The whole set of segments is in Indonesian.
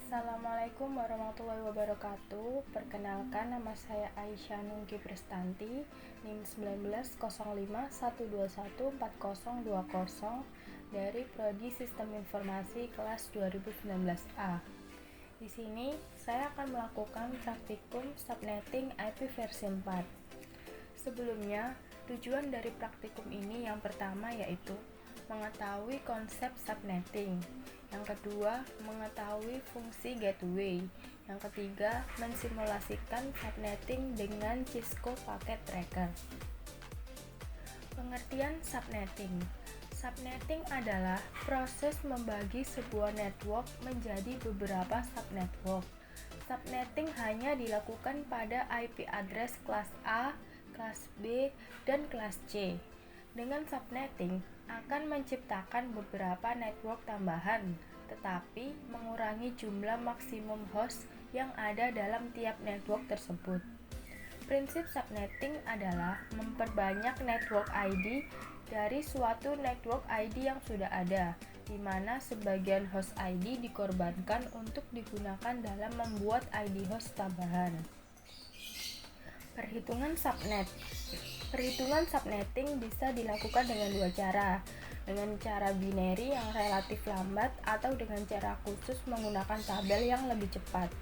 Assalamualaikum warahmatullahi wabarakatuh. Perkenalkan, nama saya Aisyah Nungki Prestanti, NIM 190512140020 dari Prodi Sistem Informasi kelas 2019A. Di sini saya akan melakukan praktikum subnetting IP versi 4. Sebelumnya, tujuan dari praktikum ini yang pertama yaitu mengetahui konsep subnetting. Yang kedua, mengetahui fungsi gateway. Yang ketiga, mensimulasikan subnetting dengan Cisco Packet Tracker. Pengertian subnetting. Subnetting adalah proses membagi sebuah network menjadi beberapa subnetwork. Subnetting hanya dilakukan pada IP address kelas A, kelas B, dan kelas C. Dengan subnetting akan menciptakan beberapa network tambahan, tetapi mengurangi jumlah maksimum host yang ada dalam tiap network tersebut. Prinsip subnetting adalah memperbanyak network ID dari suatu network ID yang sudah ada, di mana sebagian host ID dikorbankan untuk digunakan dalam membuat ID host tambahan. Perhitungan subnetting bisa dilakukan dengan dua cara, dengan cara binary yang relatif lambat atau dengan cara khusus menggunakan tabel yang lebih cepat.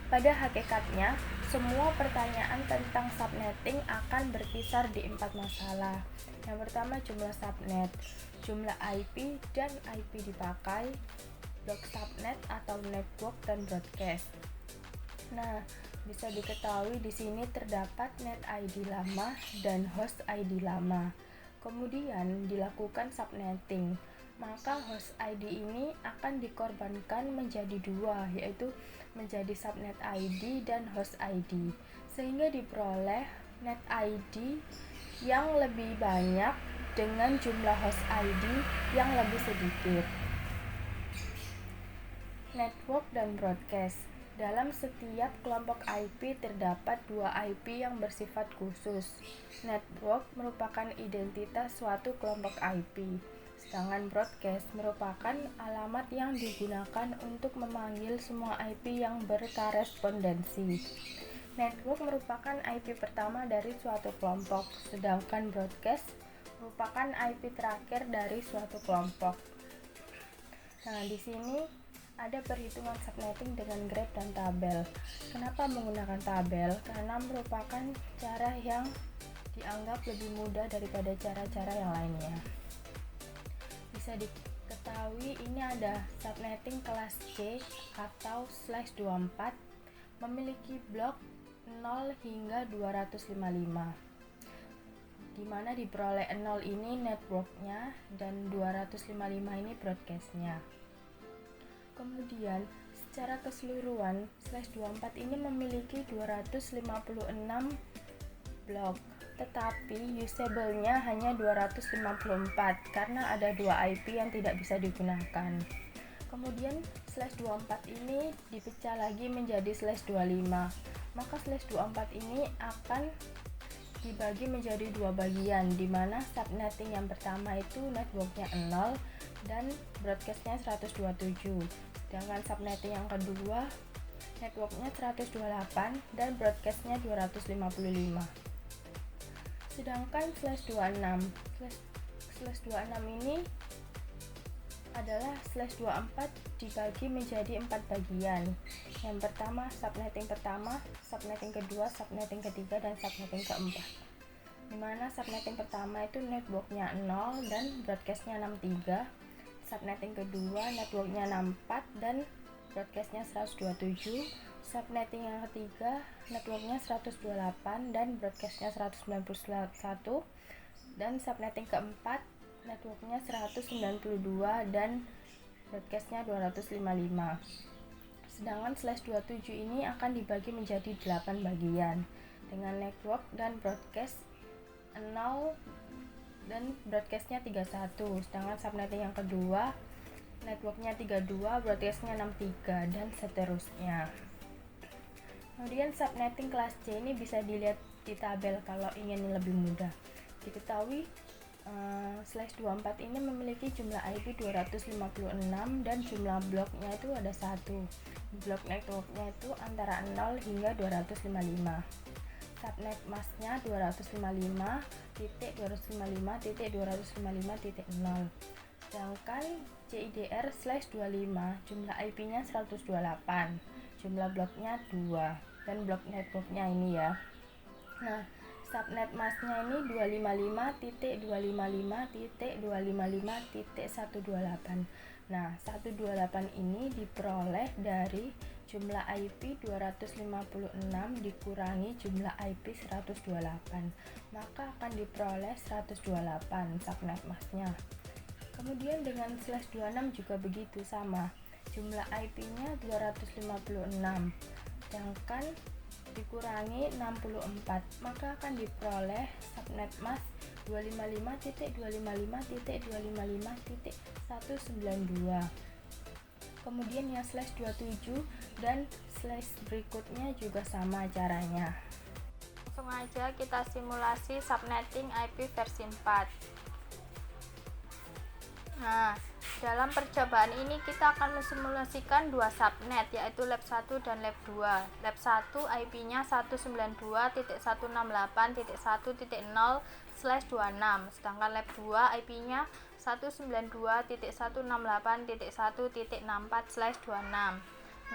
Pada hakikatnya, semua pertanyaan tentang subnetting akan berkisar di 4 masalah. Yang pertama, jumlah subnet, jumlah IP dan IP dipakai, blok subnet atau network, dan broadcast. Nah, bisa diketahui di sini terdapat net ID lama dan host ID lama. Kemudian dilakukan subnetting, maka host ID ini akan dikorbankan menjadi dua, yaitu menjadi subnet ID dan host ID, sehingga diperoleh net ID yang lebih banyak dengan jumlah host ID yang lebih sedikit. Network dan broadcast. Dalam setiap kelompok IP terdapat dua IP yang bersifat khusus. Network merupakan identitas suatu kelompok IP, sedangkan broadcast merupakan alamat yang digunakan untuk memanggil semua IP yang berkorespondensi. Network merupakan IP pertama dari suatu kelompok, sedangkan broadcast merupakan IP terakhir dari suatu kelompok. Nah, di sini ada perhitungan subnetting dengan graf dan tabel. Kenapa menggunakan tabel? Karena merupakan cara yang dianggap lebih mudah daripada cara-cara yang lainnya. Bisa diketahui ini ada subnetting kelas C atau /24 memiliki blok 0 hingga 255, di mana diperoleh 0 ini networknya dan 255 ini broadcastnya. Kemudian secara keseluruhan /24 ini memiliki 256 blok, tetapi usable-nya hanya 254 karena ada dua IP yang tidak bisa digunakan. Kemudian /24 ini dipecah lagi menjadi /25, maka /24 ini akan dibagi menjadi dua bagian, di mana subnetting yang pertama itu networknya 0 dan broadcastnya 127, sedangkan subnetting yang kedua networknya 128 dan broadcastnya 255. Sedangkan /26 ini adalah /24 dibagi menjadi 4 bagian. Yang pertama subnetting pertama, subnetting kedua, subnetting ketiga, dan subnetting keempat. Dimana subnetting pertama itu networknya 0 dan broadcastnya 63, subnetting kedua networknya 64 dan broadcastnya 127, subnetting yang ketiga networknya 128 dan broadcastnya 191, dan subnetting keempat networknya 192 dan broadcastnya 255. Sedangkan /27 ini akan dibagi menjadi 8 bagian dengan network dan broadcast 0 dan broadcastnya 31, sedangkan subnetting yang kedua networknya 32, broadcastnya 63, dan seterusnya. Kemudian subnetting kelas C ini bisa dilihat di tabel kalau ingin lebih mudah. Diketahui slash 24 ini memiliki jumlah IP 256 dan jumlah bloknya itu ada 1. Blok networknya itu antara 0 hingga 255. Subnet masknya 255.255.255.0. Sedangkan CIDR slash 25 jumlah IP-nya 128, jumlah bloknya 2, dan blok networknya ini ya. Nah, subnet masknya ini 255.255.255.128. Nah, 128 ini diperoleh dari jumlah IP 256 dikurangi jumlah IP 128, maka akan diperoleh 128 subnet masknya. Kemudian dengan slash 26 juga begitu, sama. Jumlah IP-nya 256, sedangkan dikurangi 64, maka akan diperoleh subnet mask 255.255.255.192. Kemudian yang slash 27 dan slash berikutnya juga sama caranya. Langsung aja kita simulasi subnetting IP versi 4. Nah, dalam percobaan ini kita akan mensimulasikan dua subnet, yaitu lab 1 dan lab 2. Lab 1 IP-nya 192.168.1.0/26, sedangkan lab 2 IP-nya 192.168.1.64/26.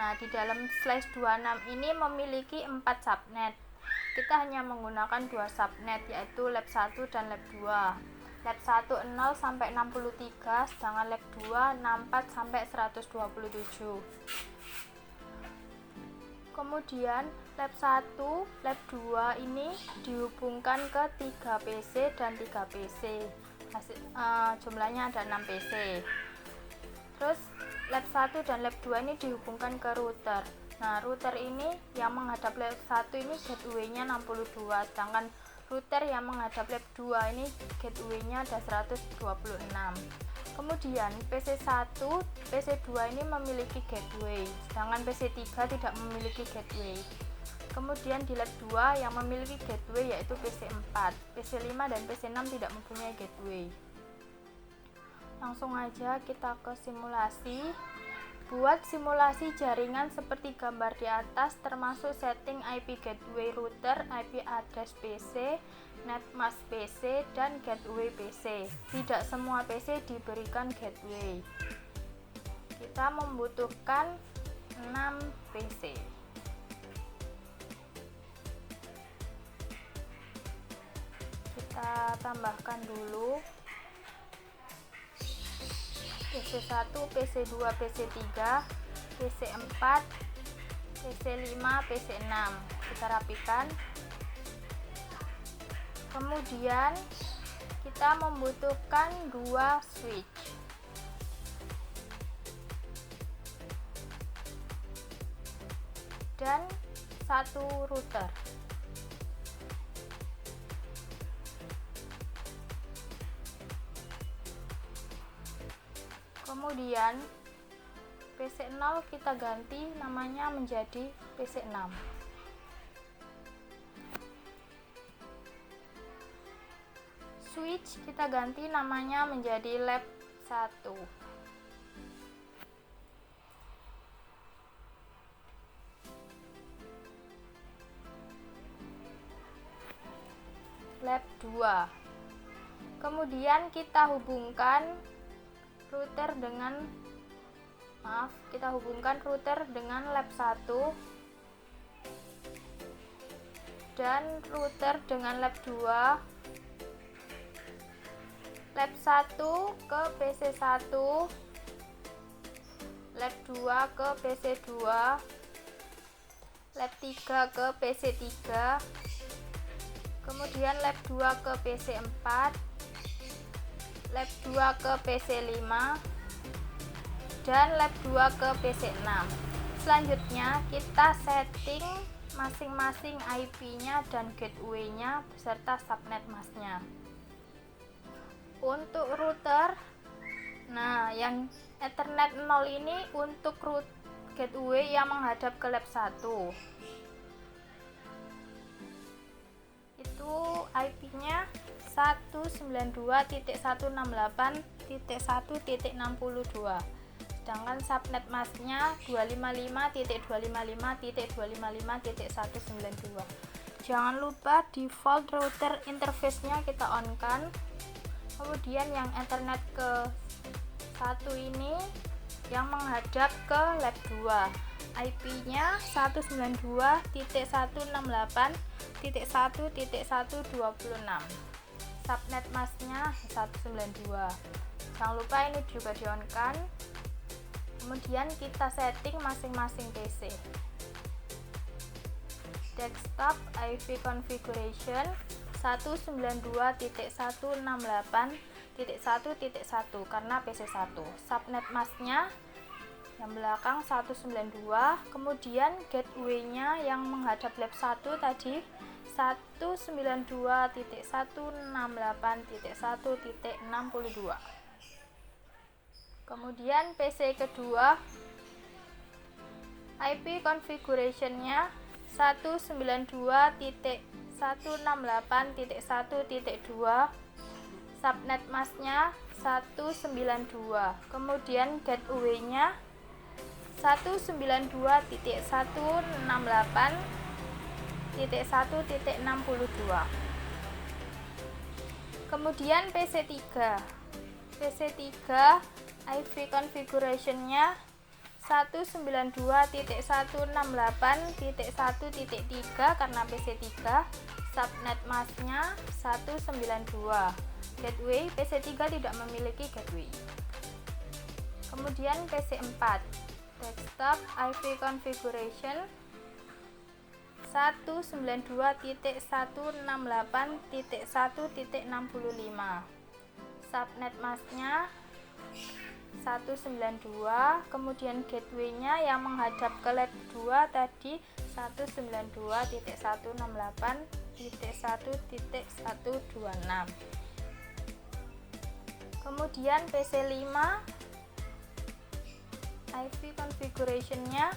Nah, di dalam slash 26 ini memiliki 4 subnet. Kita hanya menggunakan dua subnet, yaitu lab 1 dan lab 2. Lab 1 0 sampai 63, sedangkan lab 2 64 sampai 127. Kemudian lab 1, lab 2 ini dihubungkan ke 3 PC dan 3 PC. Jumlahnya ada 6 PC. Terus lab 1 dan lab 2 ini dihubungkan ke router. Nah, router ini yang menghadap lab 1 ini gateway-nya 62, sedangkan router yang menghadap lab 2 ini gateway-nya ada 126. Kemudian PC1, PC2 ini memiliki gateway, sedangkan PC3 tidak memiliki gateway. Kemudian di lab 2 yang memiliki gateway yaitu PC4, PC5 dan PC6 tidak mempunyai gateway. Langsung aja kita ke simulasi. Buat simulasi jaringan seperti gambar di atas, termasuk setting IP gateway router, IP address PC, net mask PC, dan gateway PC. Tidak semua PC diberikan gateway. Kita membutuhkan 6 PC. Kita tambahkan dulu PC1, PC2, PC3, PC4, PC5, PC6. Kita rapikan. Kemudian kita membutuhkan 2 switch. Dan 1 router. Kemudian PC0 kita ganti namanya menjadi PC6. Switch kita ganti namanya menjadi lab 1. Lab 2. Kemudian kita hubungkan router dengan lab 1 dan router dengan lab 2. Lab 1 ke PC1, lab 2 ke PC2, lab 3 ke PC3, kemudian lab 2 ke PC4, lab 2 ke PC5, dan lab 2 ke PC6. Selanjutnya kita setting masing-masing IP-nya dan gateway-nya beserta subnet masknya. Untuk router, nah yang Ethernet 0 ini untuk root gateway yang menghadap ke lab 1. Itu IP-nya 192.168.1.62. Sedangkan subnet masknya 255.255.255.192. Jangan lupa default router interface-nya kita on kan. Kemudian yang Ethernet ke 1 ini yang menghadap ke lab 2. IP-nya 192.168.1.126. Subnet masknya 192. Jangan lupa ini juga di on kan. Kemudian kita setting masing-masing PC. Desktop IP configuration 192.168.1.1 karena PC 1. Subnet masknya yang belakang 192, kemudian gateway-nya yang menghadap lab 1 tadi 192.168.1.62. Kemudian PC kedua IP configuration-nya 192.168.1.2, subnet masknya 192, kemudian gateway-nya 192.168.1.62. Kemudian PC 3 IP configuration-nya 192.168.1.3 karena PC 3, subnet masknya 192. Gateway PC 3 tidak memiliki gateway. Kemudian PC 4 desktop IP configuration 192.168.1.65, subnet masknya 192, kemudian gateway-nya yang menghadap ke lab 2 tadi 192.168.1.126. Kemudian PC 5 IP configuration-nya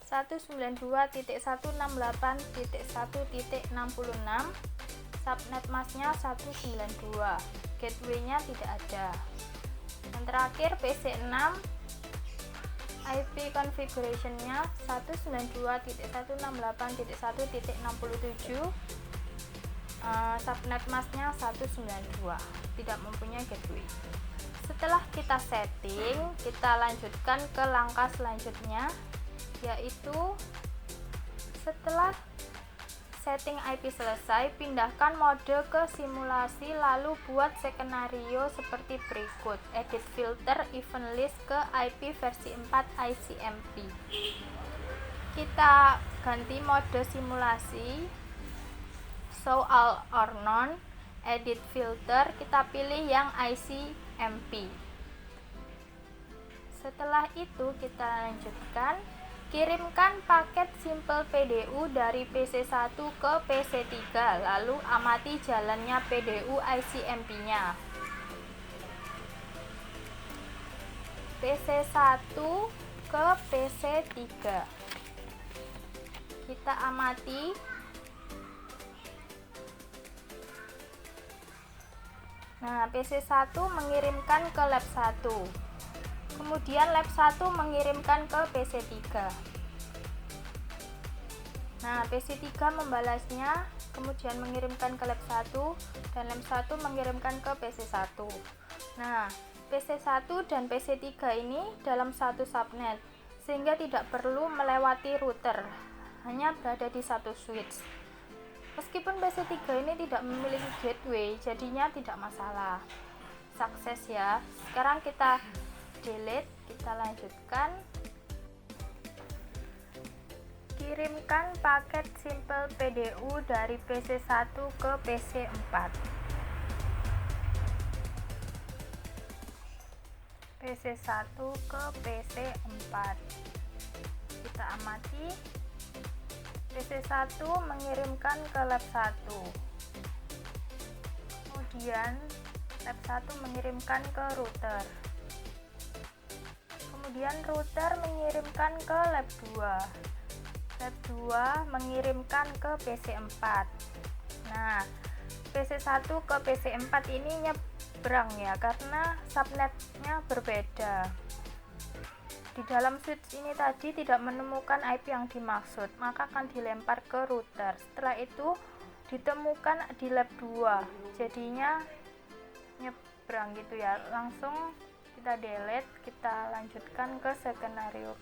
192.168.1.66, subnet masknya 192, gateway-nya tidak ada. Yang terakhir PC 6 IP configuration-nya 192.168.1.67, subnet masknya 192, tidak mempunyai gateway. Setelah kita setting, kita lanjutkan ke langkah selanjutnya, yaitu setelah setting IP selesai, pindahkan mode ke simulasi, lalu buat skenario seperti berikut. Edit filter event list ke IP versi 4 ICMP. Kita ganti mode simulasi, show all or none. Edit filter, kita pilih yang ICMP. Setelah itu kita lanjutkan. Kirimkan paket simple PDU dari PC1 ke PC3, lalu amati jalannya PDU ICMP-nya. PC1 ke PC3. Kita amati. Nah, PC1 mengirimkan ke lab 1. Kemudian lab 1 mengirimkan ke PC3. Nah, PC3 membalasnya, kemudian mengirimkan ke lab 1, dan lab 1 mengirimkan ke PC1. Nah, PC1 dan PC3 ini dalam satu subnet, sehingga tidak perlu melewati router, hanya berada di satu switch. Meskipun PC3 ini tidak memiliki gateway, jadinya tidak masalah. Sukses ya. Sekarang kita delete, kita lanjutkan. Kirimkan paket simple PDU dari PC1 ke PC4. PC1 ke PC4. Kita amati. PC1 mengirimkan ke lab 1. Kemudian lab 1 mengirimkan ke router. Kemudian router mengirimkan ke lab 2. Lab 2 mengirimkan ke PC4. Nah, PC1 ke PC4 ini nyebrang ya, karena subnetnya berbeda. Di dalam switch ini tadi tidak menemukan IP yang dimaksud, maka akan dilempar ke router. Setelah itu ditemukan di lab 2, jadinya nyebrang gitu ya. Langsung kita delete, kita lanjutkan ke skenario.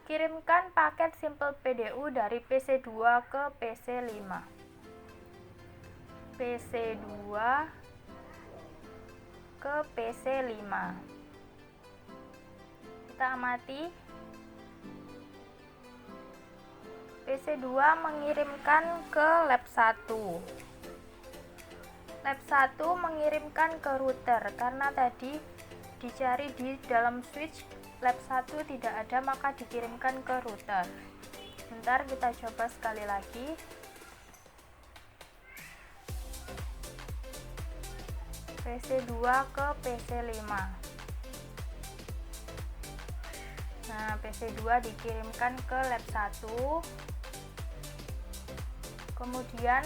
Kirimkan paket simple PDU dari PC2 ke PC5. PC2 ke PC5. Kita amati. PC2 mengirimkan ke lab 1. Lab 1 mengirimkan ke router, karena tadi dicari di dalam switch lab 1 tidak ada, maka dikirimkan ke router. Bentar, kita coba sekali lagi. PC2 ke PC5. Nah, PC2 dikirimkan ke lab 1. Kemudian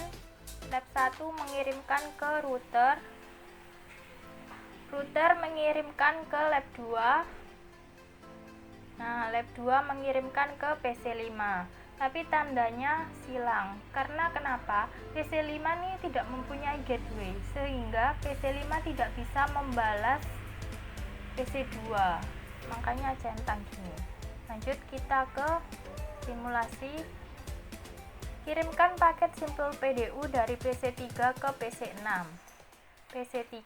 lab 1 mengirimkan ke router. Router mengirimkan ke lab 2. Nah, lab 2 mengirimkan ke PC5. Tapi tandanya silang. Karena kenapa? PC5 ini tidak mempunyai gateway, sehingga PC5 tidak bisa membalas PC2. Makanya centang gini. Lanjut kita ke simulasi. Kirimkan paket simple PDU dari PC3 ke PC6. PC3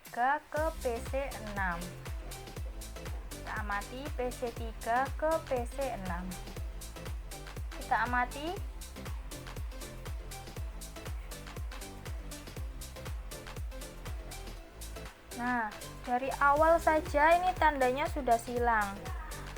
ke PC6. Kita amati PC3 ke PC6. Kita amati. Nah, dari awal saja ini tandanya sudah silang.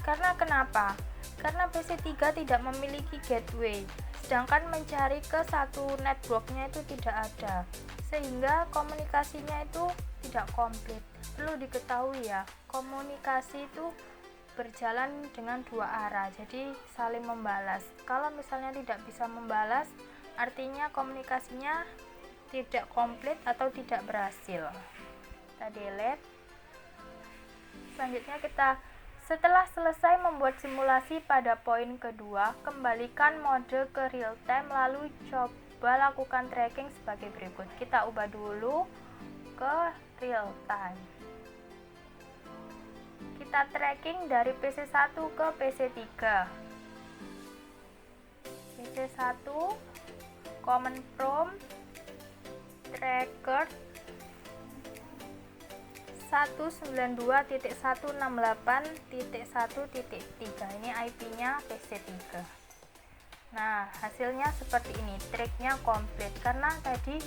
Karena kenapa? Karena PC3 tidak memiliki gateway, sedangkan mencari ke satu networknya itu tidak ada, sehingga komunikasinya itu tidak komplit. Perlu diketahui ya, komunikasi itu berjalan dengan dua arah, jadi saling membalas. Kalau misalnya tidak bisa membalas, artinya komunikasinya tidak komplit atau tidak berhasil. Kita delete. Selanjutnya setelah selesai membuat simulasi pada poin kedua, kembalikan mode ke real time, lalu coba lakukan tracking sebagai berikut. Kita ubah dulu ke real time. Kita tracking dari PC1 ke PC3. PC1 command prompt tracker 192.168.1.3. Ini IP-nya PC3. Nah, hasilnya seperti ini. Tracknya komplit karena tadi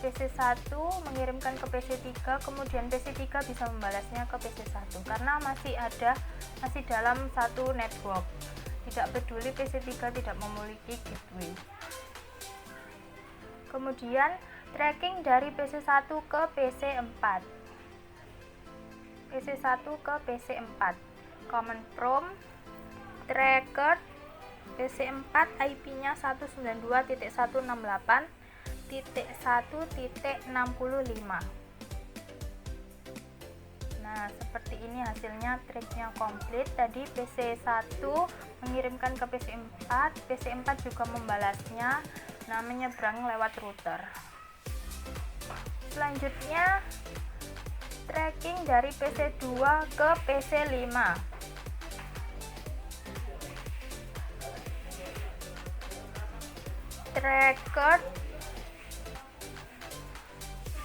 PC1 mengirimkan ke PC3, kemudian PC3 bisa membalasnya ke PC1 karena masih dalam satu network. Tidak peduli PC3 tidak memiliki gateway. Kemudian tracking dari PC1 ke PC4. PC1 ke PC4. Command prompt tracker PC4 IP-nya 192.168.1.65. Nah, seperti ini hasilnya, tracknya komplit. Tadi PC1 mengirimkan ke PC4, PC4 juga membalasnya, nah menyeberang lewat router. Selanjutnya tracking dari PC2 ke PC5. Tracker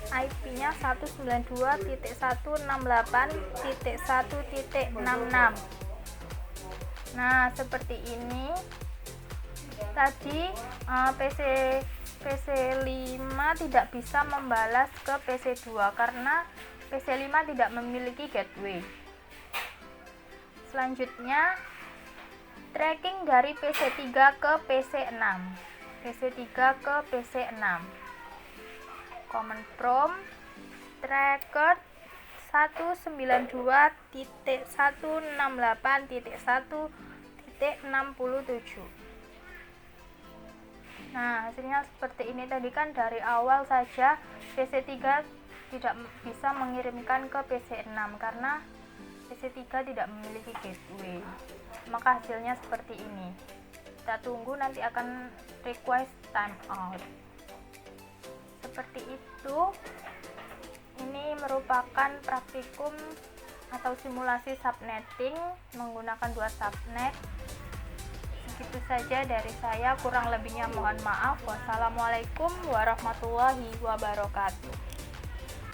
IP-nya 192.168.1.66. Nah, seperti ini. Tadi PC5 tidak bisa membalas ke PC2 karena PC5 tidak memiliki gateway. Selanjutnya tracking dari PC3 ke PC6. PC3 ke PC6. Command prompt tracker 192.168.1.67. Nah, hasilnya seperti ini. Tadi kan dari awal saja PC3 tidak bisa mengirimkan ke PC6 karena PC3 tidak memiliki gateway. Maka hasilnya seperti ini. Kita tunggu, nanti akan request timeout. Seperti itu. Ini merupakan praktikum atau simulasi subnetting menggunakan 2 subnet. Begitu saja dari saya, kurang lebihnya mohon maaf. Wassalamualaikum warahmatullahi wabarakatuh.